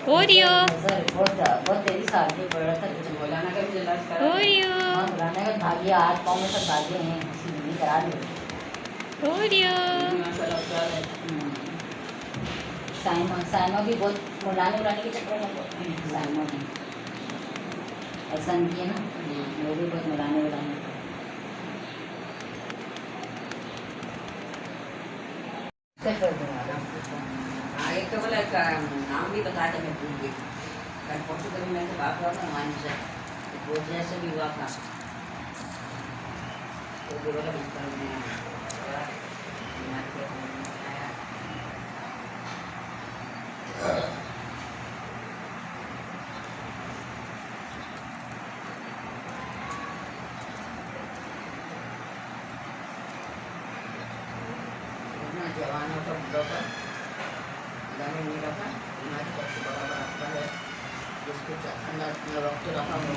Oreo नजर बहुत तेजी से आगे बढ़ रहा था, कुछ बुलाना का भी इलाज करा लिया। ओरियो हाँ, बुलाने का भागे, हाथ पाँव में सब भागे हैं, हंसी भी करा ली। ओरियो साइमा भी बहुत बुलाने बुलाने के चक्कर में साइमा भी ऐसा नहीं किया ना, वो भी बहुत बुलाने बुलाने से कर दूँगा। हाँ, एक तो बोला का नाम भी बता दे, मैं भूल गई। कल परसों कभी मैं से बात हुआ था मान से, वो जैसे भी हुआ था तो वो बोला मैं कर दूँगा। जवानों का बुढ़ों का गाने नहीं रखा, हमारे सबसे बड़ा बड़ा है जिसको अंदर वक्त रखा वो